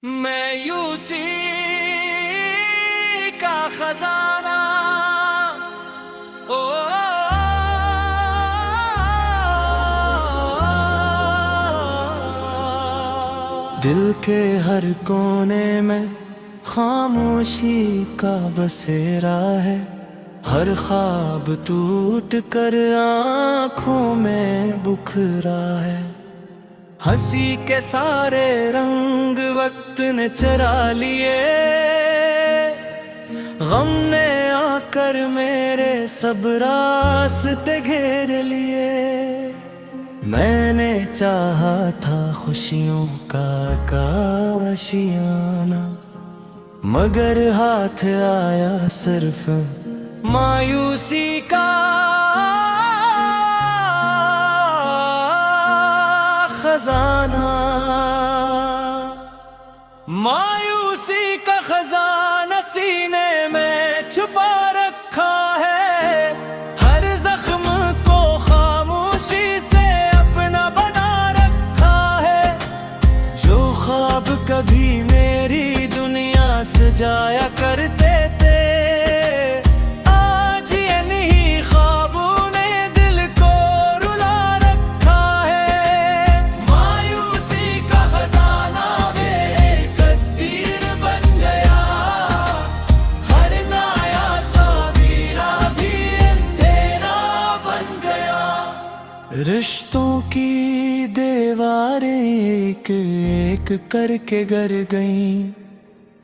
मायूसी का खजाना ओ दिल के हर कोने में खामोशी का बसेरा है। हर ख्वाब टूट कर आँखों में बुखरा है। हंसी के सारे रंग वक्त ने चरा लिए। गम ने आकर मेरे सब रास्ते घेर लिए। मैंने चाहा था खुशियों का आशियाना, मगर हाथ आया सिर्फ मायूसी का खजाना। मायूसी का खजाना सीने में छुपा रखा है। हर जख्म को खामोशी से अपना बना रखा है। जो ख्वाब कभी मेरी दुनिया सजाया करते थे, आज इन्हीं ख्वाबों ने दिल को रुला रखा है। मायूसी का खजाना मेरे तकदीर बन गया। हर नया सवेरा भी अंधेरा बन गया। रिश्तों की दीवारें एक एक करके गिर गईं।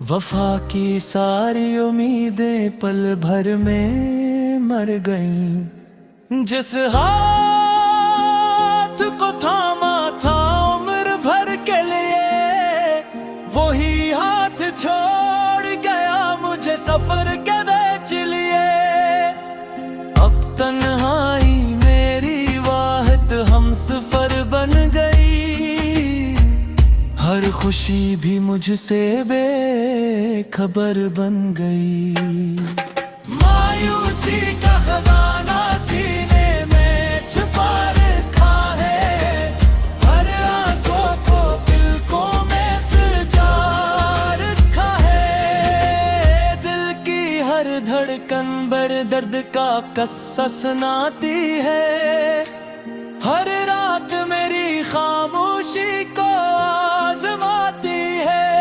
वफा की सारी उम्मीदें पल भर में मर गईं। जिस हाथ को थामा था उम्र भर के लिए, वही हाथ छोड़ गया मुझे सफर के बेच लिए। अब तन्हाई मेरी वाहत हमसफर बन गई। हर खुशी भी मुझसे बेखबर बन गई। मायूसी का खजाना सीने में छुपा रखा है। हर आंसू को पलकों में सजा रखा है। दिल की हर धड़कन बर दर्द का किस्सा सुनाती है। हर रात मेरी खामोशी को आजमाती है।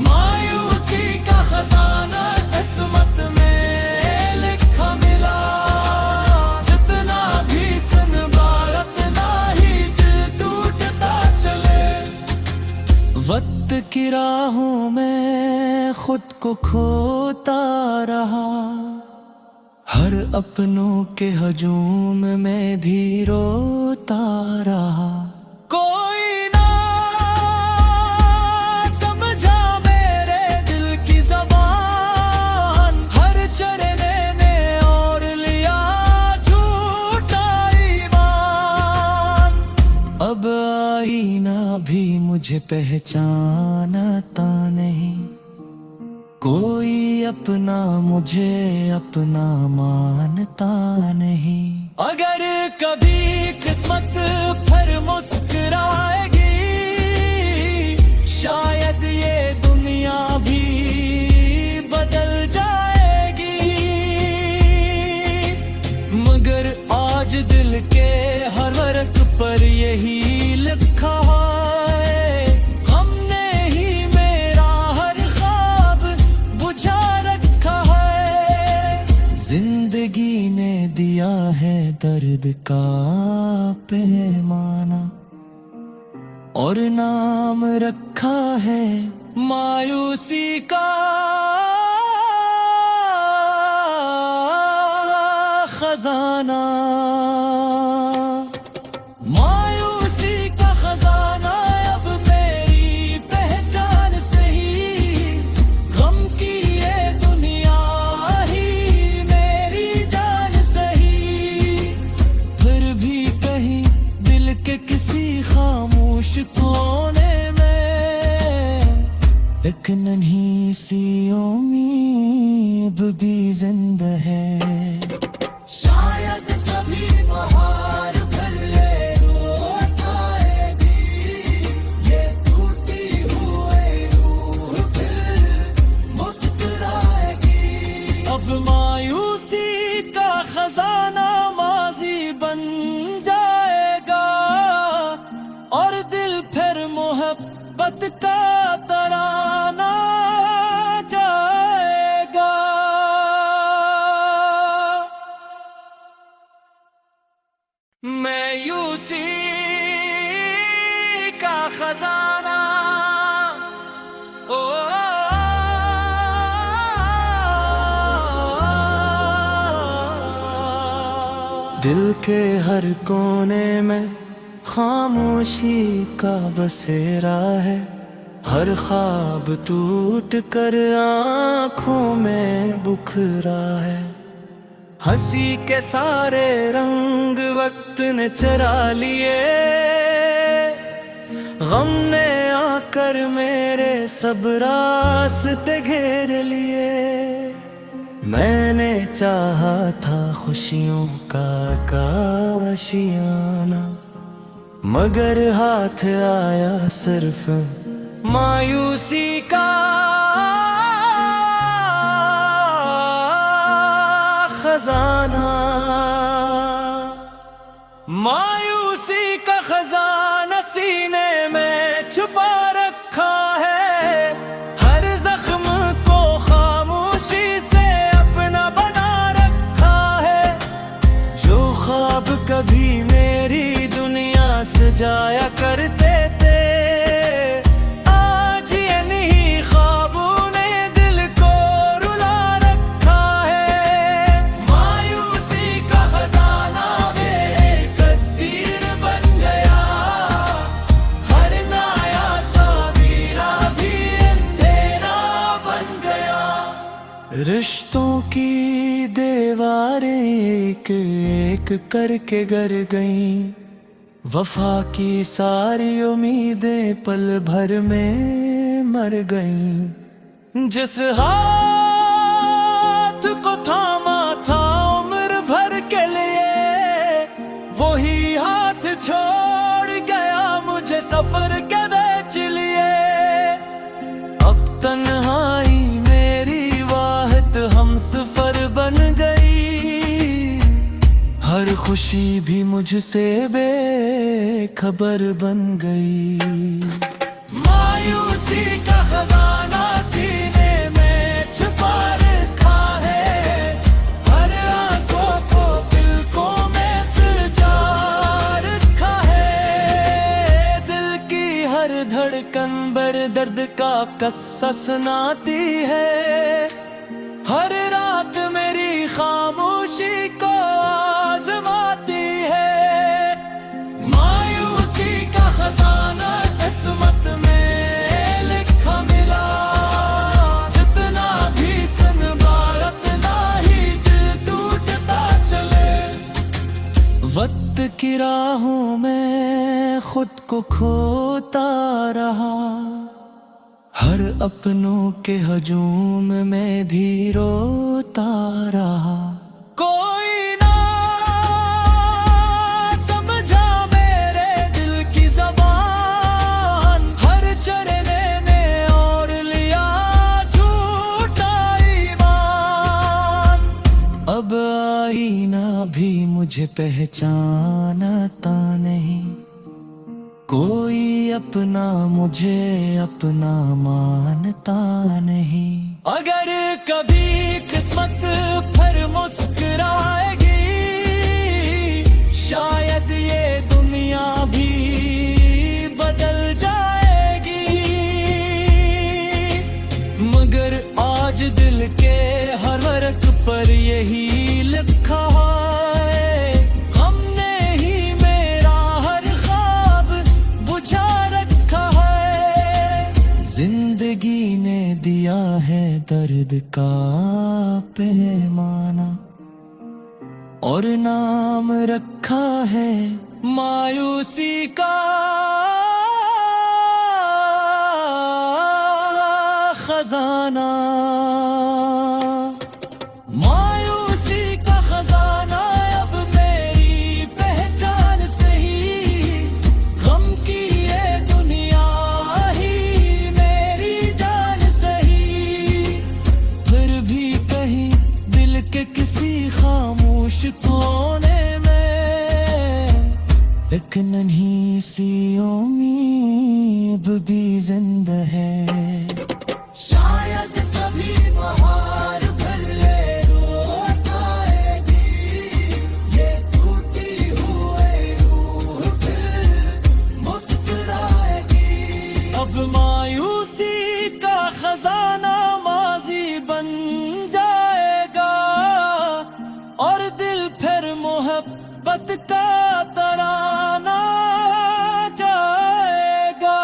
मायूसी का खजाना किस्मत में लिखा मिला। जितना भी संभाला उतना ही दिल टूटता चले। वक्त की राहों में खुद को खोता रहा। हर अपनों के हजूम में भी रोता रहा। कोई ना समझा मेरे दिल की ज़बान। हर चरने में और लिया झूठा ईमान। अब आईना भी मुझे पहचानता नहीं। कोई अपना मुझे अपना मानता नहीं। अगर कभी किस्मत फिर मुस्कुराएगी, शायद ये दुनिया भी बदल जाएगी। मगर आज दिल के हर वर्क पर यही लिखा है। जिंदगी ने दिया है दर्द का पैमाना, और नाम रखा है मायूसी का खजाना। मायूसी का खजाना अब मेरी पहचान सही। गम की ये दुनिया ही मेरी जान सही। फिर भी कहीं दिल के किसी खामोश कोने में एक नन्ही सी उम्मीद भी जिंदा है। शायद कभी बहार भर ले रोट आएगी। ये टूटी हुए वक्त का तराना जाएगा। मायूसी का खजाना, ओ दिल के हर कोने में खामोशी का बसेरा है। हर ख्वाब टूट कर आँखों में बुखरा है। हंसी के सारे रंग वक्त ने चरा लिए, गम ने आकर मेरे सब रास्ते घेर लिए। मैंने चाहा था खुशियों का आशियाना, मगर हाथ आया सिर्फ मायूसी का खजाना। मायूसी का खजाना सीने में छुपा रखा है। हर जख्म को खामोशी से अपना बना रखा है। जो ख्वाब कभी मेरी दुनिया सजाया करते थे, आज इन्हीं ख्वाबों ने दिल को रुला रखा है। मायूसी का खजाना मेरे तकदीर बन गया। हर नया सवेरा भी अंधेरा बन गया। रिश्तों की दीवारें एक एक करके गिर गईं। वफा की सारी उम्मीदें पल भर में मर गईं। जिस हाथ को थामा था उम्र भर के लिए, वही हाथ छोड़ गया मुझे सफर के बेच लिए। अब तन्हाई मेरी वाहिद हमसफर बन गई। हर खुशी भी मुझसे बेखबर बन गई। मायूसी का खजाना सीने में छुपा रखा है। हर आंसू को दिलों में सजा रखा है। दिल की हर धड़कन बर दर्द का किस्सा सुनाती है। हर रात मेरी खामोशी को आजमाती है। मायूसी का खजाना किस्मत में लिखा मिला। जितना भी संभाला उतना ही दिल टूटता चले। वक्त की राहों में खुद को खोता रहा। हर अपनों के हजूम में भी रोता रहा। कोई ना समझा मेरे दिल की ज़बान। हर चरने ने और लिया झूठा ईमान। अब आईना भी मुझे पहचानता नहीं। कोई अपना मुझे अपना मानता नहीं। अगर कभी किस्मत फिर मुस्कुराएगी, शायद ये दुनिया भी बदल जाएगी। मगर आज दिल के हर वर्क पर यही लिखा है। हमने ही मेरा हर ख्वाब बुझा रखा है। जिंदगी ने दिया है दर्द का पैमाना, और नाम रखा है मायूसी का खजाना। मायूसी का खजाना अब मेरी पहचान सही। गम की ये दुनिया ही मेरी जान सही। फिर भी कहीं दिल के किसी खामोश कोने में एक नन्ही सी उम्मीद भी जिंदा बूंद है। शायद कभी बहार भर ले रोत आएगी, ये टूटी हुई रूह फिर मुस्कुराएगी। अब मायूसी का खजाना माजी बन जाएगा और दिल फिर मोहब्बत का तराना जाएगा।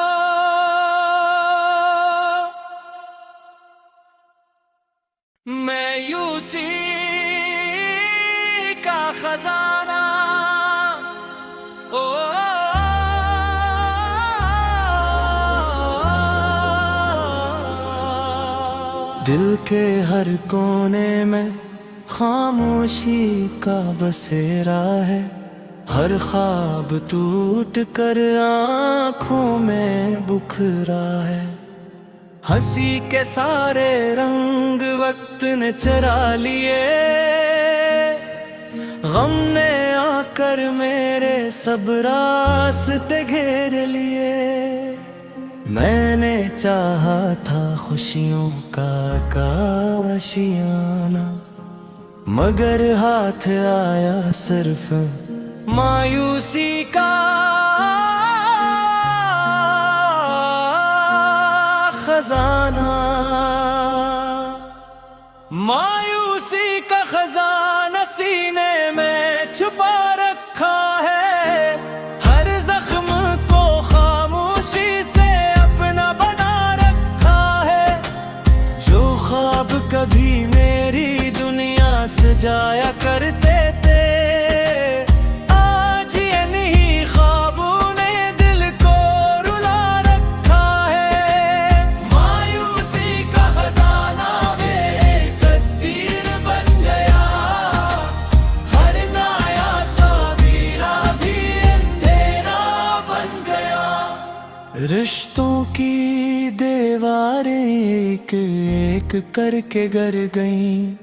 मायूसी का खजाना ओ दिल के हर कोने में खामोशी का बसेरा है। हर ख्वाब टूट कर आँखों में बुखरा है। हंसी के सारे रंग वक्त ने चरा लिए, गम ने आकर मेरे सब रास्ते घेर लिए। मैंने चाहा था खुशियों का आशियाना, मगर हाथ आया सिर्फ मायूसी का खजाना। मायूसी का खजाना सीने में छुपा रखा है। हर जख्म को खामोशी से अपना बना रखा है। जो ख्वाब कभी मेरी दुनिया सजाया करते थे, आज इन्हीं ख्वाबों ने दिल को रुला रखा है। मायूसी का खजाना मेरे तकदीर बन गया। हर नया सवेरा भी अंधेरा बन गया। रिश्तों की दीवारें एक एक करके गिर गईं।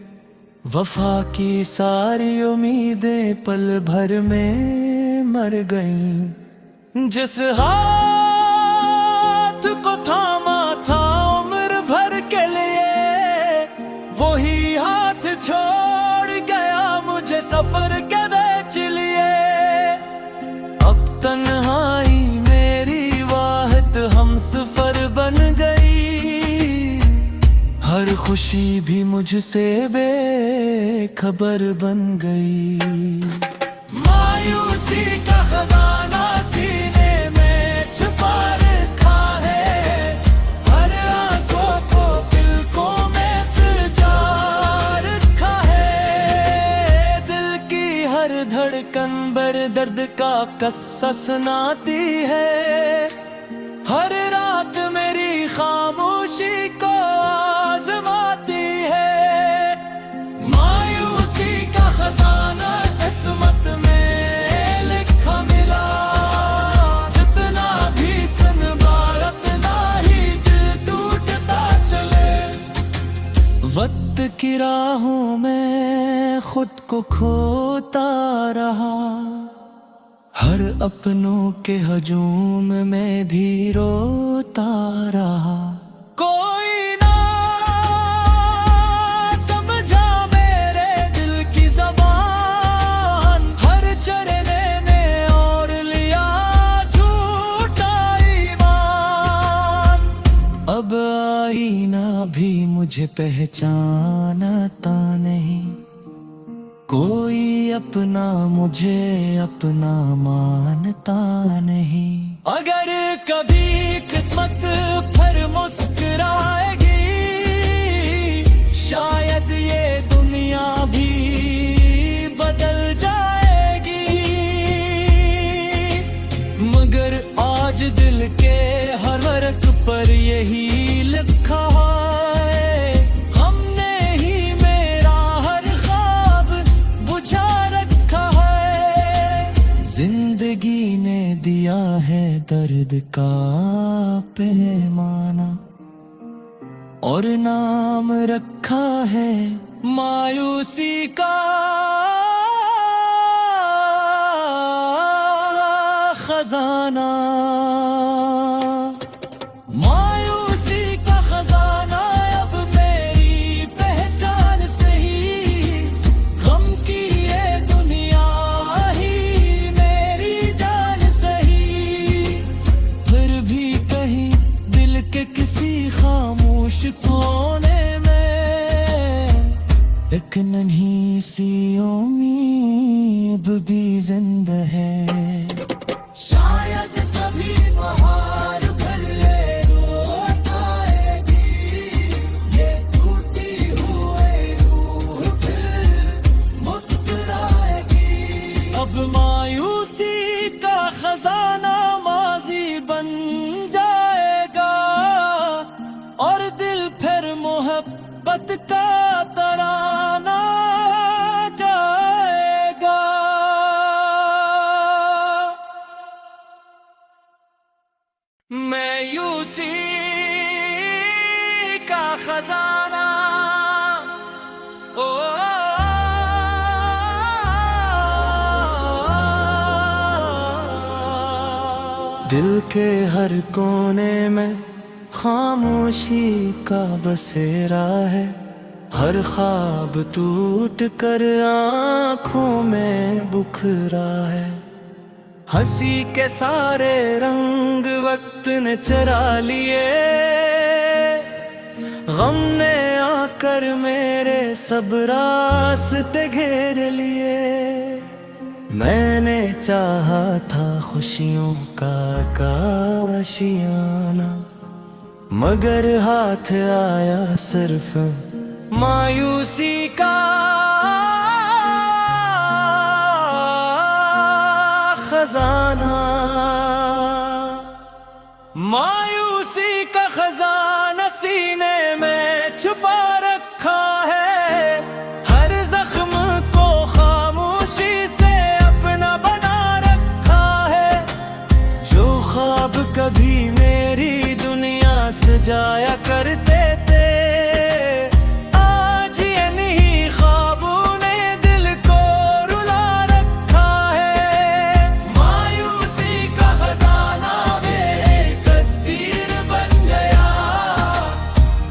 वफा की सारी उम्मीदें पल भर में मर गईं। जिस हाथ को थामा था उम्र भर के लिए, वही हाथ छोड़ गया मुझे सफर के बेच लिए। अब तन्हाई मेरी वाहत हमसफर बन गई। हर खुशी भी मुझसे बेखबर बन गई। मायूसी का खजाना सीने में छुपा रखा है। हर आंसू को पलकों में सजा रखा है। दिल की हर धड़कन बर दर्द का किस्सा सुनाती है। हर रात मेरी खामोशी को आजमाती है। मायूसी का खजाना किस्मत में लिखा मिला। जितना भी संभाला उतना ही दिल टूटता चले। वक्त की राहों में खुद को खोता रहा। हर अपनों के हजूम में भी रोता रहा। कोई ना समझा मेरे दिल की ज़बान। हर चरने में और लिया झूठा ईमान। अब आईना भी मुझे पहचानता नहीं। कोई अपना मुझे अपना मानता नहीं। अगर कभी किस्मत फिर मुस्कुराएगी, शायद ये दुनिया भी बदल जाएगी। मगर आज दिल के हर वर्क पर यही लिखा है। हमने ही मेरा हर ख्वाब बुझा रखा है। जिंदगी ने दिया है दर्द का पैमाना और नाम रखा है मायूसी का खजाना। मायूसी कोने में एक नन्ही सी उम्मीद भी जिंदा है। शायद कभी बहार भर ले लौट आएगी, ये टूटी हुई रूह फिर मुस्कुराएगी। अब मायूसी का खजाना माजी बन जाएगा और दिल फिर मोहब्बत का तराना जाएगा। मायूसी का खजाना ओ दिल के हर कोने में खामोशी का बसेरा है। हर ख्वाब टूट कर आँखों में बुखरा है। हंसी के सारे रंग वक्त ने चरा लिए, गम ने आकर मेरे सब रास्ते घेर लिए। मैंने चाहा था खुशियों का आशियाना, मगर हाथ आया सिर्फ मायूसी का खजाना। मायूसी का खजाना सीने में छुपा रखा है। हर जख्म को खामोशी से अपना बना रखा है। जो ख्वाब कभी मेरी दुनिया सजाया करते थे, आज इन्हीं ख्वाबों ने दिल को रुला रखा है। मायूसी का खजाना मेरे तकदीर बन गया।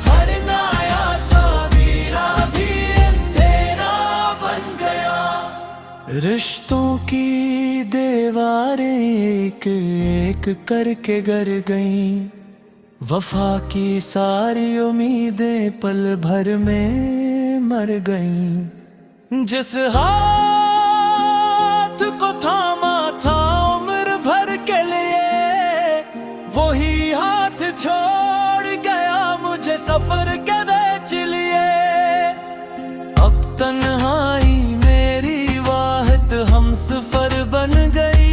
हर नया सवेरा भी अंधेरा बन गया। रिश्तों की दीवारें एक एक करके गिर गईं। वफा की सारी उम्मीदें पल भर में मर गईं। जिस हाथ को थामा था उम्र भर के लिए, वही हाथ छोड़ गया मुझे सफर के बेच लिए। अब तन्हाई मेरी वाहत हमसफर बन गई।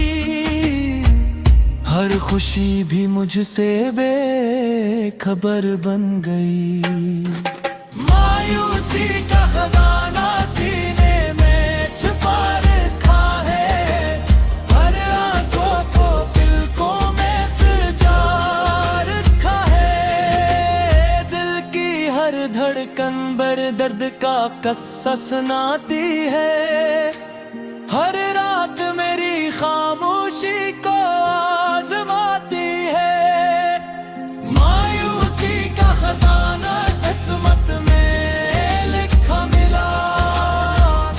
हर खुशी भी मुझसे बेखबर बन गई। मायूसी का खजाना सीने में छुपा रखा है। हर आंसू को पलकों में सजा रखा है। दिल की हर धड़कन बर दर्द का किस्सा सुनाती है। हर रात मेरी खामोशी को आजमाती है। मायूसी का खजाना किस्मत में लिखा मिला।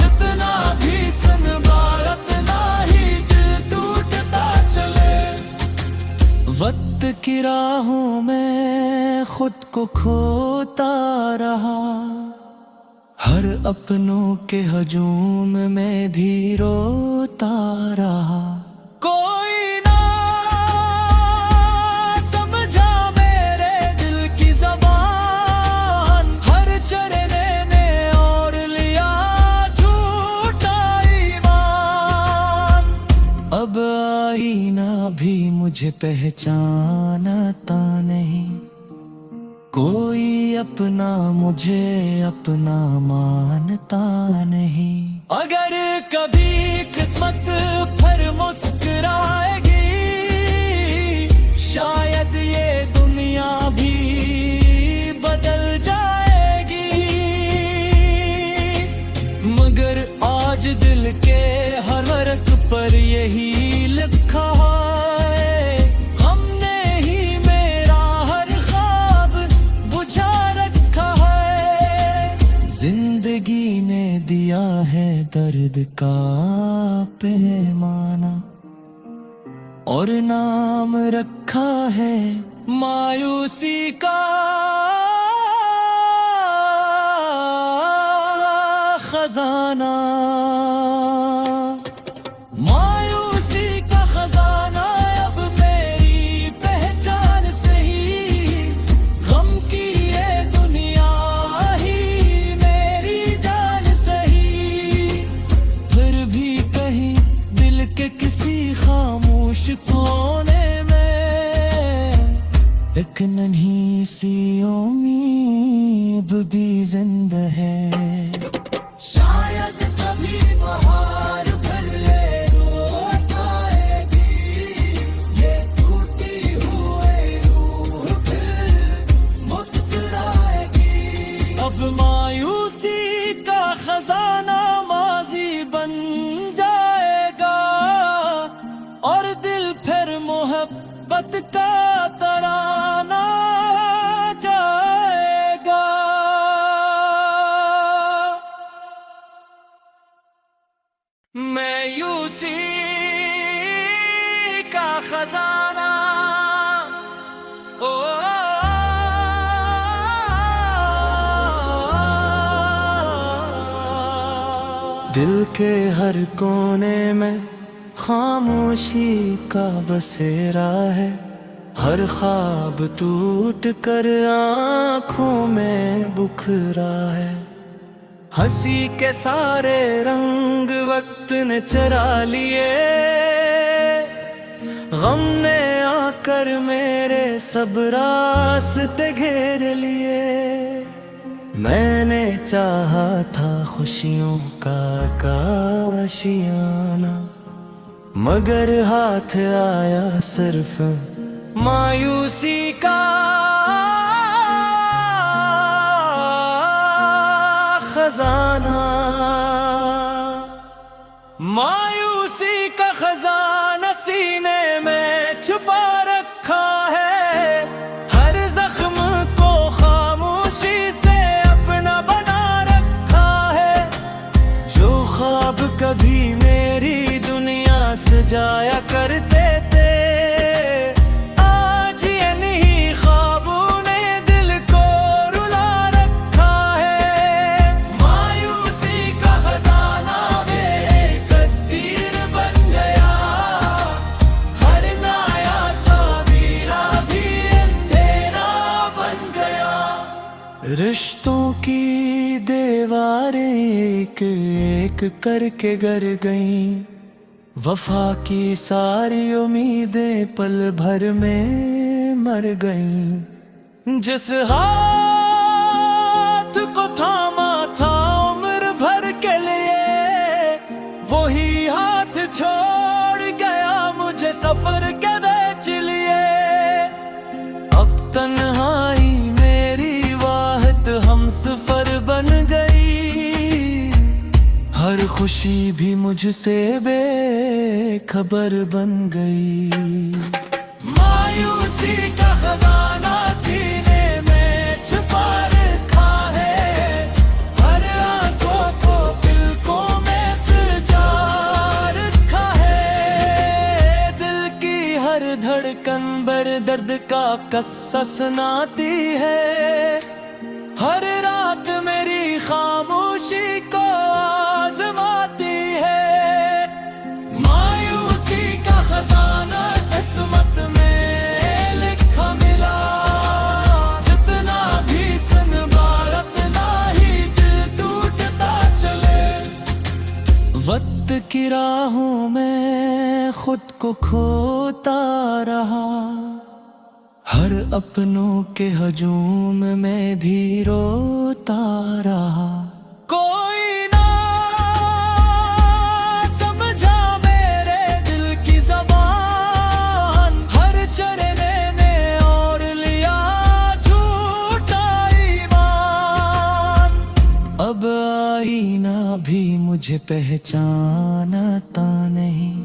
जितना भी संभाला उतना ही दिल टूटता चले। वक्त की राहों में खुद को खोता रहा। हर अपनों के हजूम में भी रोता रहा। कोई ना समझा मेरे दिल की ज़बान। हर चरने में और लिया झूठा ईमान। अब आईना भी मुझे पहचानता नहीं। कोई अपना मुझे अपना मानता नहीं। अगर कभी किस्मत फिर मुस्कुराएगी, शायद ये दुनिया भी बदल जाएगी। मगर आज दिल के हर वर्क पर यही लिखा है। हमने ही मेरा हर ख्वाब बुझा रखा है। जिंदगी ने दिया है दर्द का पैमाना और नाम रखा है मायूसी का। खजाना, मायूसी का खजाना अब मेरी पहचान सही, गम की ये दुनिया ही मेरी जान सही। फिर भी कहीं दिल के किसी खामोश कोने में एक नन्ही सी उम्मीद भी जिंदा है। शायद कभी बहार भर ले लौट आएगी, ये टूटी हुई रूह फिर मुस्कुराएगी। अब मायूसी का खजाना माजी बन जाएगा और दिल फिर मोहब्बत का तराना जाएगा। मायूसी का खजाना, ओ दिल के हर कोने में खामोशी का बसेरा है। हर ख्वाब टूट कर आँखों में बुखरा है। हंसी के सारे रंग वक्त ने चरा लिए, गम ने आकर मेरे सब रास्ते घेर लिए। मैंने चाहा था खुशियों का आशियाना, मगर हाथ आया सिर्फ मायूसी का खजाना। मायूसी का खजाना सीने में छुपा रखा है। हर जख्म को खामोशी से अपना बना रखा है। जो ख्वाब कभी मेरी दुनिया सजाया करते थे, आज इन्हीं ख्वाबों ने दिल को रुला रखा है। मायूसी का खजाना मेरे तकदीर बन गया, हर नया सवेरा भी अंधेरा बन गया। रिश्तों की दीवारें एक एक करके गिर गईं, वफा की सारी उम्मीदें पल भर में मर गईं। जिस हाथ को थामा था उम्र भर के लिए, वही हाथ छोड़ गया मुझे सफर के बेच लिए। अब तन्हाई मेरी वाहिद हमसफर बन गई, हर खुशी भी मुझसे बेखबर बन गई। मायूसी का खजाना सीने में छुपा रखा है। हर आंसू को पलकों में सजा रखा है। दिल की हर धड़कन बर दर्द का किस्सा सुनाती है। हर रात मेरी खामोशी को आजमाती है। मायूसी का खजाना किस्मत में लिखा मिला, जितना भी संभाला उतना ही दिल टूटता चले। वक्त की राहों में खुद को खोता रहा, हर अपनों के हजूम में भी रोता रहा। कोई ना समझा मेरे दिल की ज़बान, हर चरने ने और लिया झूठा ईमान। अब आईना भी मुझे पहचानता नहीं,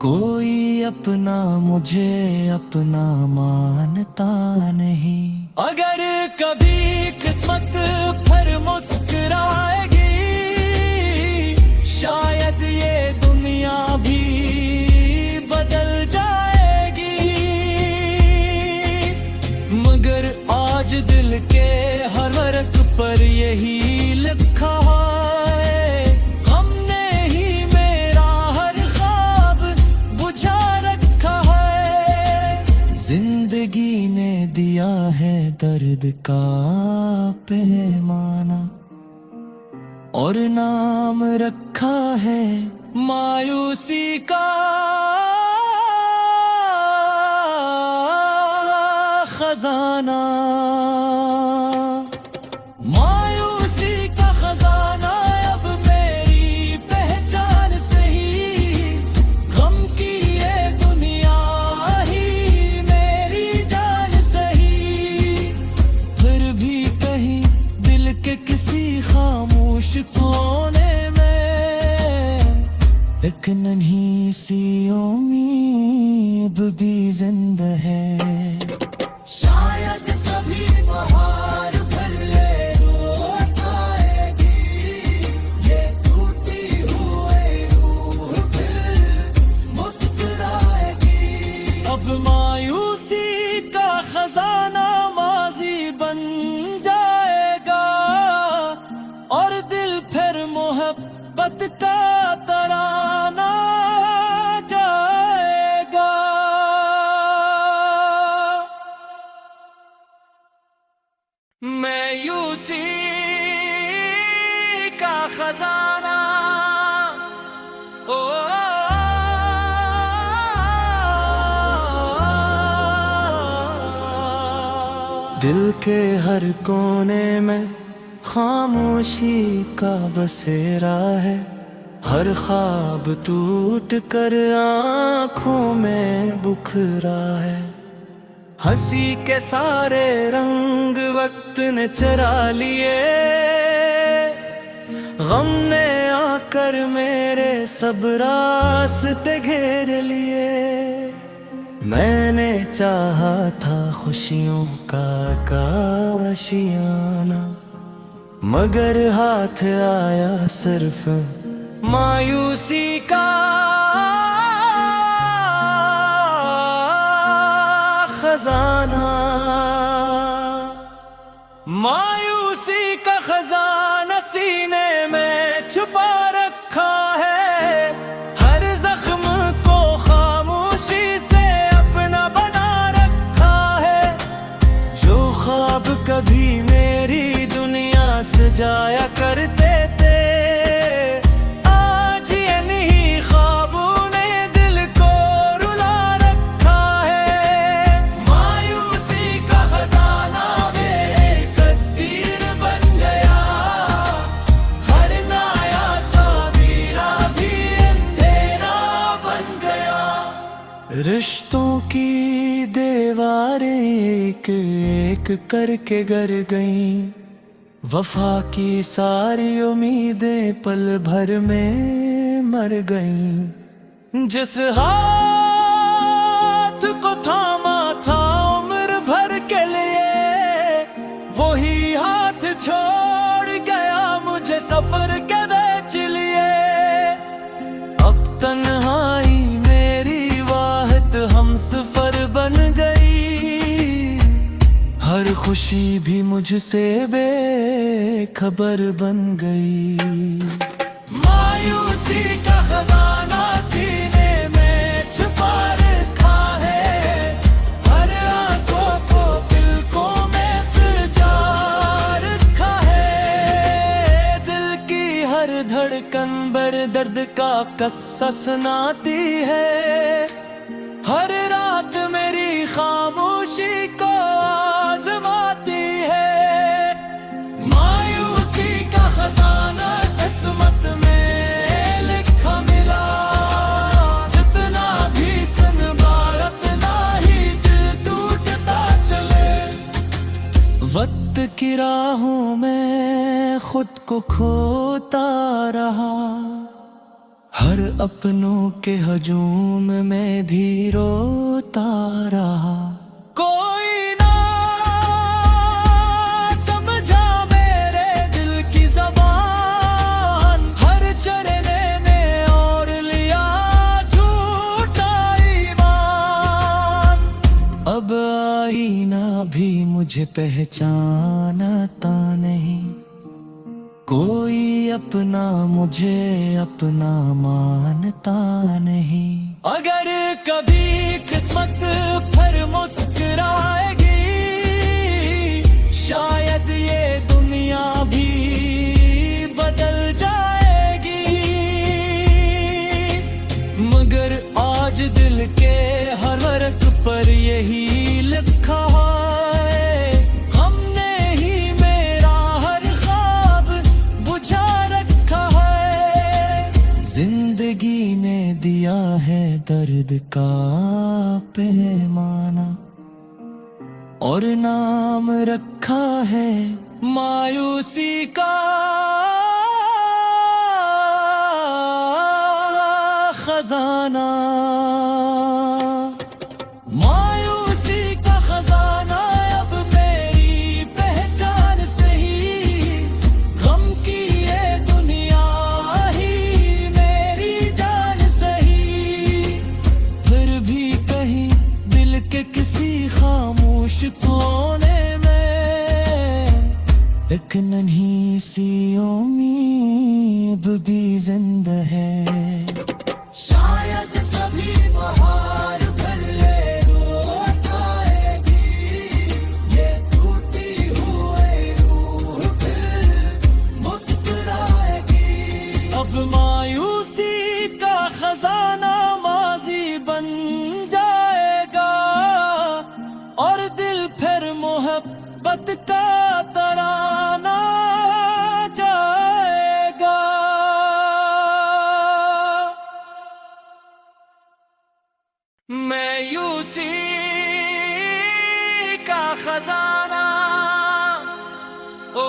कोई अपना मुझे अपना मानता नहीं। अगर कभी किस्मत फिर मुस्कुराएगी, शायद ये दुनिया भी बदल जाएगी। मगर आज दिल के हर वर्क पर यही लिखा है, दर्द का पैमाना, और नाम रखा है मायूसी का खजाना। मायूसी का खजाना अब मेरी पहचान सही, गम की ये दुनिया ही मेरी जान सही। फिर भी कहीं दिल के किसी खामोश कोने में एक नन्ही सी उम्मीद भी जिंदा है। शायद कभी बहार भर ले लौट आएगी, ये टूटी हुई रूह फिर मुस्कुराएगी। अब मायूसी का खजाना माजी बन जाएगा, और दिल फिर मोहब्बत का तराना जाएगा। मायूसी का खजाना, ओ दिल के हर कोने में खामोशी का बसेरा है। हर ख्वाब टूट कर आँखों में बुखरा है। हंसी के सारे रंग वक्त ने चरा लिए, गम ने आकर मेरे सब रास्ते घेर लिए। मैंने चाहा था खुशियों का आशियाना, मगर हाथ आया सिर्फ मायूसी का खजाना। मायूसी का खजाना सीने में छुपा रखा है। हर जख्म को खामोशी से अपना बना रखा है। जो ख्वाब कभी मेरी दुनिया सजाया करते थे, आज इन्हीं ख्वाबों ने दिल को रुला रखा है। मायूसी का खजाना मेरे तकदीर बन गया, हर नया सवेरा भी अंधेरा बन गया। रिश्तों की दीवारें एक एक करके गिर गईं, वफा की सारी उम्मीदें पल भर में मर गईं। जिस हाथ को थामा था उम्र भर के लिए, वही हाथ छोड़ गया मुझे सफर के बेच लिए। अब तन्हाई मेरी वाहिद हमसफर बन गई, हर खुशी भी मुझसे बेखबर बन गई। मायूसी का खजाना सीने में छुपा रखा है। हर आंसू को पलकों में सजा रखा है। दिल की हर धड़कन बर दर्द का किस्सा सुनाती है। हर रात मेरी खामोशी को आजमाती है। मायूसी का खजाना किस्मत में लिखा मिला, जितना भी संभाला उतना ही दिल टूटता चले। वक्त की राहों में खुद को खोता रहा, हर अपनों के हजूम में भी रोता रहा। कोई ना समझा मेरे दिल की ज़बान, हर चरने में और लिया झूठा ईमान। अब आईना भी मुझे पहचानता नहीं, कोई अपना मुझे अपना मानता नहीं। अगर कभी किस्मत फिर मुस्कुराएगी, दर्द का पैमाना, और नाम रखा है मायूसी का खजाना। मायूसी का खजाना अब मेरी पहचान सही, गम की ये दुनिया ही मेरी जान सही। फिर भी कहीं दिल के किसी खामोश कोने में एक नन्ही सी उम्मीद भी जिंदा है। शायद कभी बहार भर ले रोट आएगी, ये टूटी हुई रूह फिर मुस्कुराएगी। अब मायूसी का खजाना माजी बन जाएगा, और दिल फिर मोहब्बत का तराना जाएगा। मायूसी का खजाना, ओ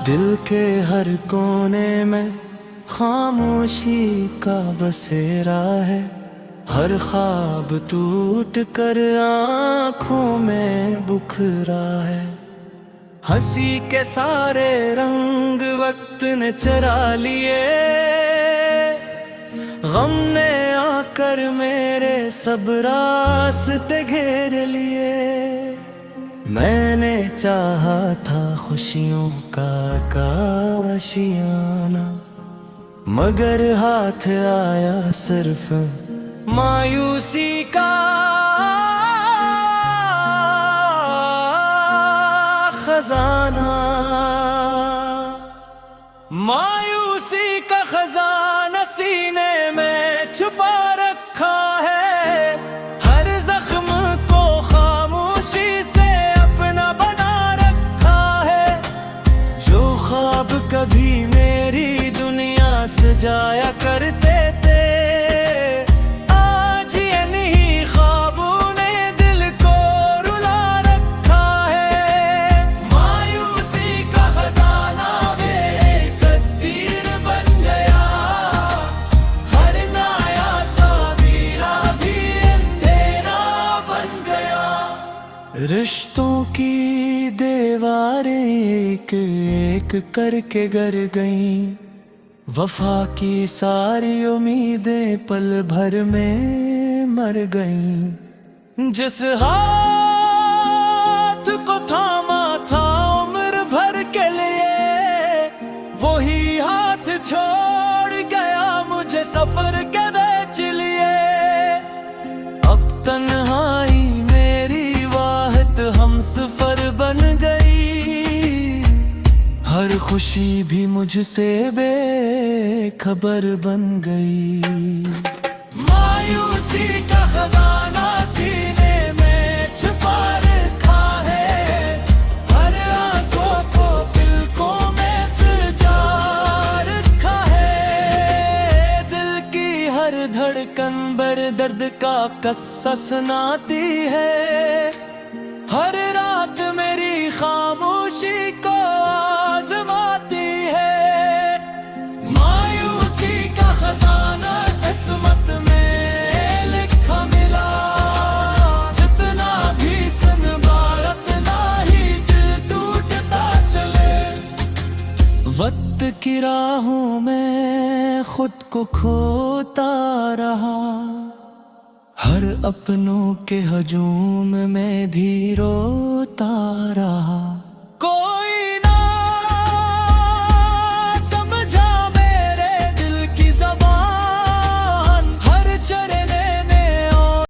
दिल के हर कोने में खामोशी का बसेरा है। हर ख्वाब टूट कर आँखों में बुखरा है। हंसी के सारे रंग वक्त ने चरा लिए, गम ने आकर मेरे सब रास्ते घेर लिए। मैंने चाहा था खुशियों का आशियाना, मगर हाथ आया सिर्फ मायूसी का खजाना। मायूसी का खजाना सीने में छुपा रखा है। हर जख्म को खामोशी से अपना बना रखा है। जो ख्वाब कभी मेरी दुनिया सजाया करते थे, आज इन्हीं ख्वाबों ने दिल को रुला रखा है। मायूसी का खजाना मेरे तकदीर बन गया, हर नया सवेरा भी अंधेरा बन गया। रिश्तों की दीवारें एक एक करके गिर गईं, वफा की सारी उम्मीदें पल भर में मर गईं। जिस हाथ को थामा था उम्र भर के लिए, वही हाथ छोड़ गया मुझे सफर के बेच लिए। अब तन्हाई मेरी वाहत हमसफर बन गई, हर खुशी भी मुझसे बेखबर बन गई। मायूसी का खजाना सीने में छुपा रखा है। हर आंसू को पलकों में सजा रखा है। दिल की हर धड़कन बर दर्द का किस्सा सुनाती है। हर रात मेरी खामोशी को आजमाती है। मायूसी का खजाना किस्मत में लिखा मिला, जितना भी संभाला उतना ही दिल टूटता चले। वक्त की राहों में खुद को खोता रहा, हर अपनों के हजूम में भी रोता रहा।